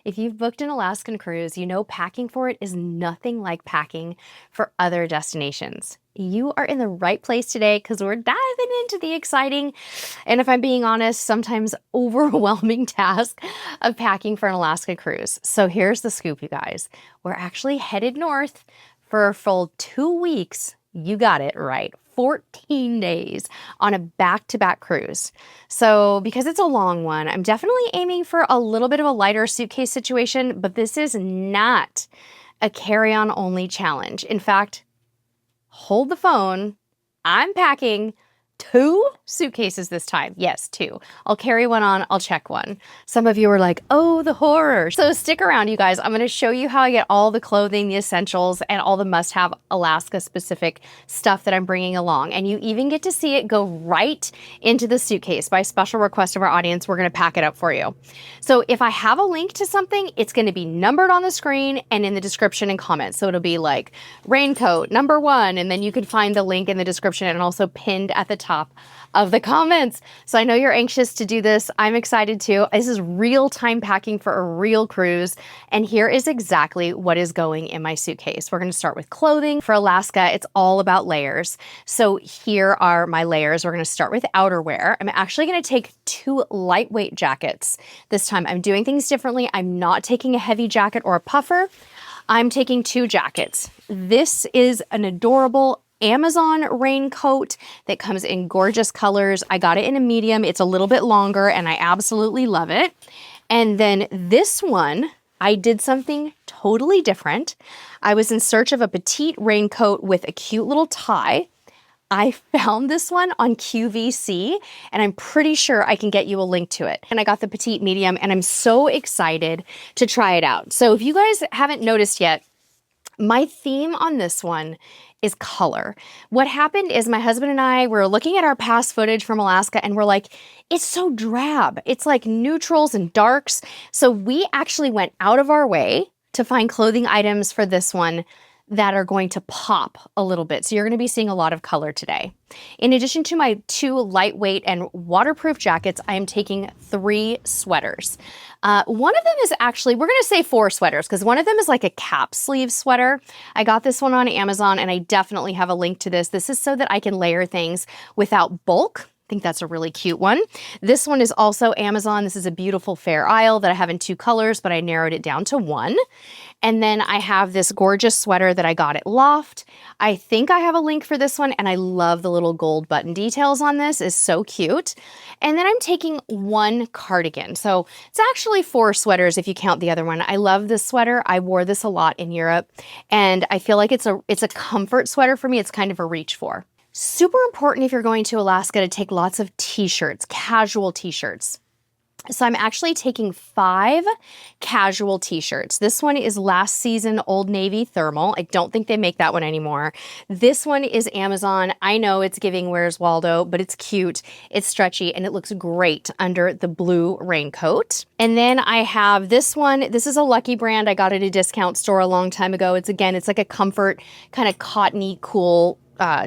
If you've booked an Alaskan cruise, you know packing for it is nothing like packing for other destinations. You are in the right place today because we're diving into the exciting, and if I'm being honest, sometimes overwhelming task of packing for an Alaska cruise. So here's the scoop, you guys. We're actually headed north for a full 2 weeks. You got it right. 14 days on a back-to-back cruise. So because it's a long one, I'm definitely aiming for a little bit of a lighter suitcase situation, but this is not a carry-on only challenge. In fact, hold the phone. I'm packing 2 suitcases this time. Yes, 2. I'll carry one on, I'll check one. Some of you are like, oh, the horror. So stick around, you guys. I'm gonna show you how I get all the clothing, the essentials, and all the must-have Alaska-specific stuff that I'm bringing along. And you even get to see it go right into the suitcase. By special request of our audience, we're gonna pack it up for you. So if I have a link to something, it's gonna be numbered on the screen and in the description and comments. So it'll be like raincoat, number 1, and then you can find the link in the description and also pinned at the top of the comments. So I know you're anxious to do this. I'm excited too. This is real time packing for a real cruise. And here is exactly what is going in my suitcase. We're going to start with clothing. For Alaska, it's all about layers. So here are my layers. We're going to start with outerwear. I'm actually going to take 2 lightweight jackets. This time I'm doing things differently. I'm not taking a heavy jacket or a puffer. I'm taking 2 jackets. This is an adorable Amazon raincoat that comes in gorgeous colors. I got it in a medium. It's a little bit longer and I absolutely love it. And then this one, I did something totally different. I was in search of a petite raincoat with a cute little tie. I found this one on QVC and I'm pretty sure I can get you a link to it. And I got the petite medium and I'm so excited to try it out. So if you guys haven't noticed yet, my theme on this one is color. What happened is my husband and I were looking at our past footage from Alaska and we're like, it's so drab. It's like neutrals and darks. So we actually went out of our way to find clothing items for this one that are going to pop a little bit. So you're going to be seeing a lot of color today. In addition to my 2 lightweight and waterproof jackets, I am taking 3 sweaters. One of them is actually, we're going to say 4 sweaters because one of them is like a cap sleeve sweater. I got this one on Amazon and I definitely have a link to this. This is so that I can layer things without bulk. I think that's a really cute one. This one is also Amazon. This is a beautiful Fair Isle that I have in 2 colors, but I narrowed it down to 1. And then I have this gorgeous sweater that I got at Loft. I think I have a link for this one, and I love the little gold button details on this. It's so cute. And then I'm taking 1 cardigan. So it's actually 4 sweaters if you count the other one. I love this sweater. I wore this a lot in Europe, and I feel like it's a comfort sweater for me. It's kind of a reach for. Super important if you're going to Alaska to take lots of t-shirts, casual t-shirts. So I'm actually taking 5 casual t-shirts. This one is last season Old Navy thermal. I don't think they make that one anymore. This one is Amazon. I know it's giving Where's Waldo, but it's cute, it's stretchy, and it looks great under the blue raincoat. And then I have this one. This is a Lucky brand. I got it at a discount store a long time ago. It's like a comfort, kind of cottony, cool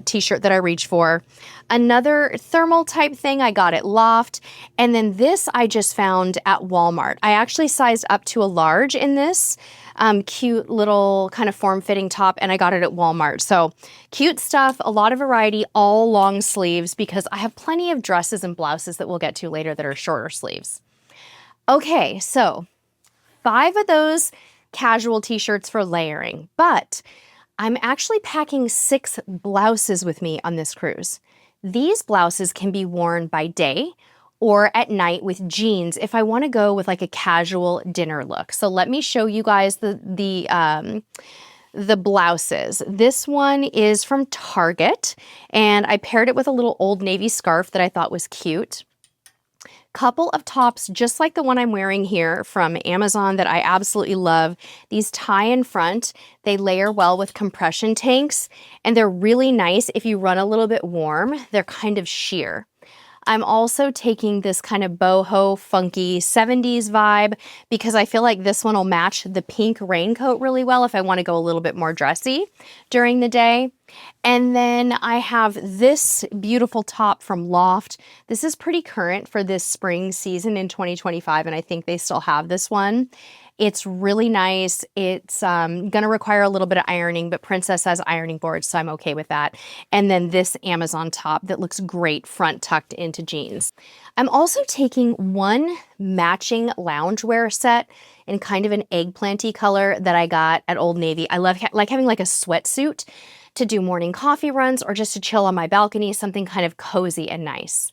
t-shirt that I reach for. Another thermal type thing I got at Loft. And then this I just found at Walmart. I actually sized up to a large in this cute little kind of form-fitting top, and I got it at Walmart. So cute stuff, a lot of variety, all long sleeves because I have plenty of dresses and blouses that we'll get to later that are shorter sleeves. Okay, so 5 of those casual t-shirts for layering, but I'm actually packing 6 blouses with me on this cruise. These blouses can be worn by day or at night with jeans if I want to go with like a casual dinner look. So let me show you guys the blouses. This one is from Target, and I paired it with a little Old Navy scarf that I thought was cute. Couple of tops just like the one I'm wearing here from Amazon that I absolutely love. These tie in front, they layer well with compression tanks, and they're really nice if you run a little bit warm. They're kind of sheer. I'm also taking this kind of boho, funky 70s vibe because I feel like this one will match the pink raincoat really well if I want to go a little bit more dressy during the day. And then I have this beautiful top from Loft. This is pretty current for this spring season in 2025, and I think they still have this one. It's really nice. It's gonna require a little bit of ironing, but Princess has ironing boards, so I'm okay with that. And then this Amazon top that looks great front tucked into jeans. I'm also taking one matching loungewear set in kind of an eggplanty color that I got at Old Navy. I love like having like a sweatsuit to do morning coffee runs or just to chill on my balcony, something kind of cozy and nice.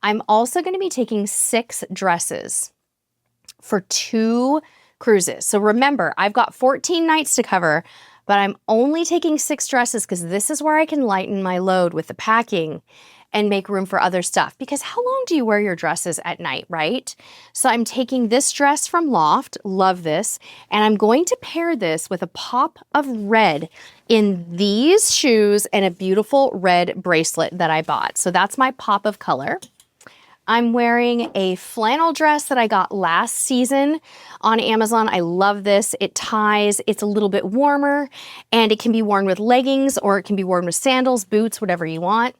I'm also going to be taking 6 dresses for 2 cruises. So remember, I've got 14 nights to cover, but I'm only taking 6 dresses because this is where I can lighten my load with the packing and make room for other stuff. Because how long do you wear your dresses at night, right? So I'm taking this dress from Loft, love this, and I'm going to pair this with a pop of red in these shoes and a beautiful red bracelet that I bought. So that's my pop of color. I'm wearing a flannel dress that I got last season on Amazon. I love this. It ties, it's a little bit warmer, and it can be worn with leggings or it can be worn with sandals, boots, whatever you want.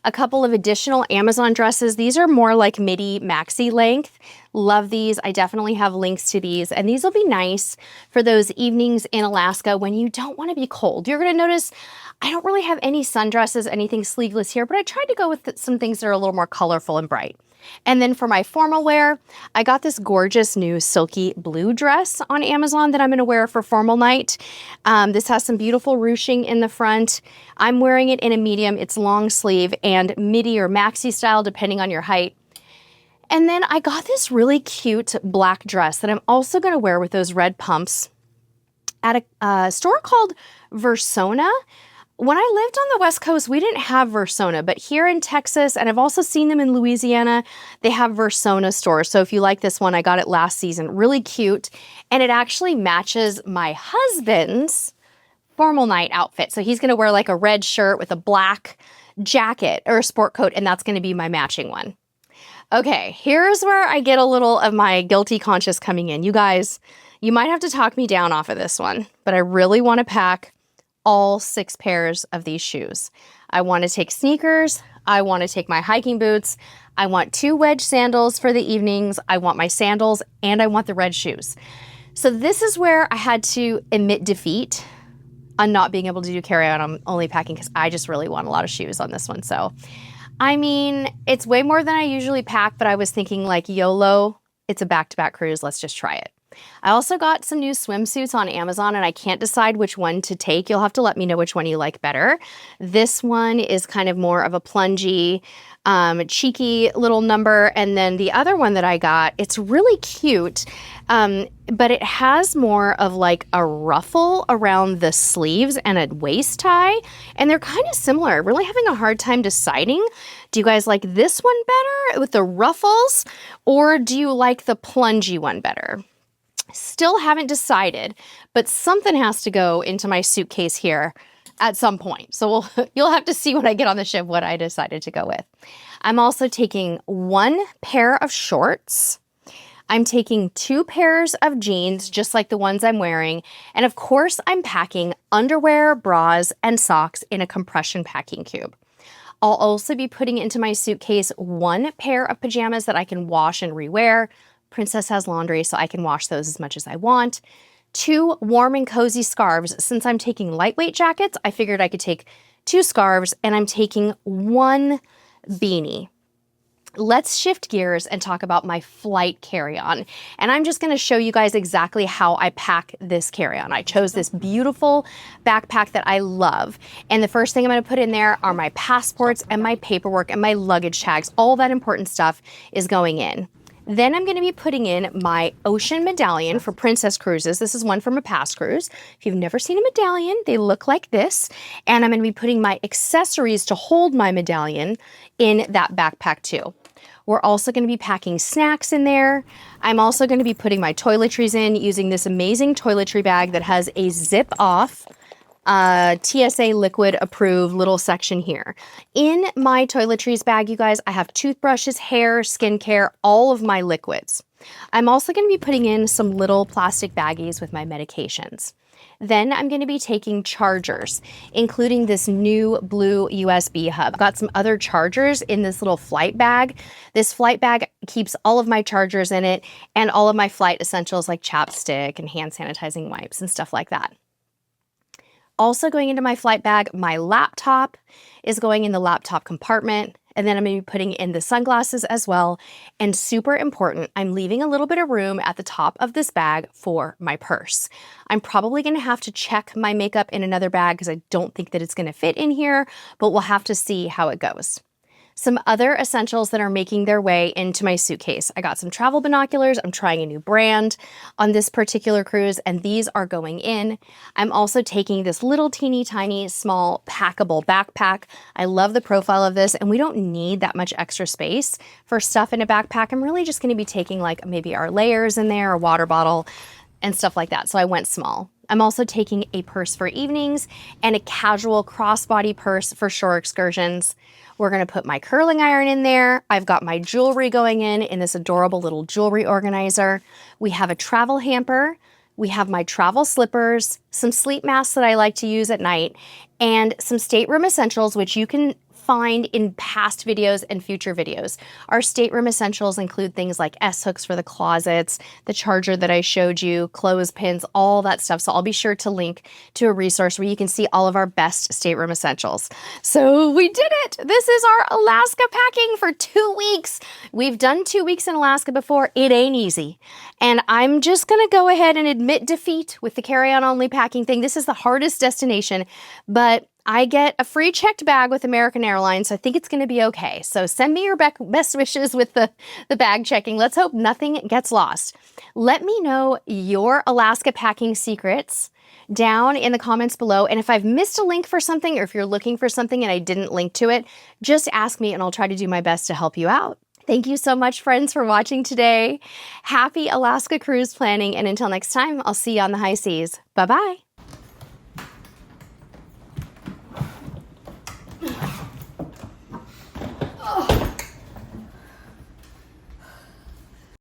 A couple of additional Amazon dresses. These are more like midi maxi length. Love these. I definitely have links to these, and these will be nice for those evenings in Alaska when you don't want to be cold. You're going to notice I don't really have any sundresses, anything sleeveless here, but I tried to go with some things that are a little more colorful and bright. And then for my formal wear, I got this gorgeous new silky blue dress on Amazon that I'm going to wear for formal night. This has some beautiful ruching in the front. I'm wearing it in a medium. It's long sleeve and midi or maxi style, depending on your height. And then I got this really cute black dress that I'm also going to wear with those red pumps at a store called Versona. When I lived on the West Coast, we didn't have Versona, but here in Texas, and I've also seen them in Louisiana, they have Versona stores. So if you like this one, I got it last season. Really cute. And it actually matches my husband's formal night outfit. So he's going to wear like a red shirt with a black jacket or a sport coat, and that's going to be my matching one. Okay, here's where I get a little of my guilty conscience coming in. You guys, you might have to talk me down off of this one, but I really want to pack all 6 pairs of these shoes. I want to take sneakers. I want to take my hiking boots. I want 2 wedge sandals for the evenings. I want my sandals and I want the red shoes. So this is where I had to admit defeat on not being able to do carry-on. I'm only packing because I just really want a lot of shoes on this one. So, I mean, it's way more than I usually pack, but I was thinking like YOLO, it's a back-to-back cruise. Let's just try it. I also got some new swimsuits on Amazon and I can't decide which one to take. You'll have to let me know which one you like better. This one is kind of more of a plungy, cheeky little number. And then the other one that I got, it's really cute, but it has more of like a ruffle around the sleeves and a waist tie. And they're kind of similar. Really having a hard time deciding. Do you guys like this one better with the ruffles, or do you like the plungy one better? Still haven't decided, but something has to go into my suitcase here at some point. So you'll have to see when I get on the ship what I decided to go with. I'm also taking 1 pair of shorts. I'm taking 2 pairs of jeans, just like the ones I'm wearing. And of course, I'm packing underwear, bras, and socks in a compression packing cube. I'll also be putting into my suitcase 1 pair of pajamas that I can wash and rewear. Princess has laundry, so I can wash those as much as I want. 2 warm and cozy scarves. Since I'm taking lightweight jackets, I figured I could take 2 scarves, and I'm taking 1 beanie. Let's shift gears and talk about my flight carry-on. And I'm just going to show you guys exactly how I pack this carry-on. I chose this beautiful backpack that I love. And the first thing I'm going to put in there are my passports and my paperwork and my luggage tags. All that important stuff is going in. Then I'm going to be putting in my ocean medallion for Princess Cruises. This is one from a past cruise. If you've never seen a medallion, they look like this. And I'm going to be putting my accessories to hold my medallion in that backpack too. We're also going to be packing snacks in there. I'm also going to be putting my toiletries in using this amazing toiletry bag that has a zip off TSA liquid approved little section here. In my toiletries bag, you guys, I have toothbrushes, hair, skincare, all of my liquids. I'm also going to be putting in some little plastic baggies with my medications. Then I'm going to be taking chargers, including this new blue USB hub. I've got some other chargers in this little flight bag. This flight bag keeps all of my chargers in it and all of my flight essentials like chapstick and hand sanitizing wipes and stuff like that. Also going into my flight bag, my laptop is going in the laptop compartment. And then I'm going to be putting in the sunglasses as well. And super important, I'm leaving a little bit of room at the top of this bag for my purse. I'm probably going to have to check my makeup in another bag because I don't think that it's going to fit in here, but we'll have to see how it goes. Some other essentials that are making their way into my suitcase. I got some travel binoculars. I'm trying a new brand on this particular cruise, and these are going in. I'm also taking this little teeny tiny small packable backpack. I love the profile of this, and we don't need that much extra space for stuff in a backpack. I'm really just going to be taking like maybe our layers in there, a water bottle, and stuff like that. So I went small. I'm also taking a purse for evenings and a casual crossbody purse for shore excursions. We're going to put my curling iron in there. I've got my jewelry going in this adorable little jewelry organizer. We have a travel hamper. We have my travel slippers, some sleep masks that I like to use at night, and some stateroom essentials, which you can find in past videos and future videos. Our stateroom essentials include things like S-hooks for the closets, the charger that I showed you, clothespins, all that stuff. So I'll be sure to link to a resource where you can see all of our best stateroom essentials. So we did it! This is our Alaska packing for 2 weeks. We've done 2 weeks in Alaska before. It ain't easy. And I'm just gonna go ahead and admit defeat with the carry-on only packing thing. This is the hardest destination, but I get a free checked bag with American Airlines, so I think it's going to be okay. So send me your best wishes with the bag checking. Let's hope nothing gets lost. Let me know your Alaska packing secrets down in the comments below. And if I've missed a link for something, or if you're looking for something and I didn't link to it, just ask me and I'll try to do my best to help you out. Thank you so much, friends, for watching today. Happy Alaska cruise planning. And until next time, I'll see you on the high seas. Bye-bye.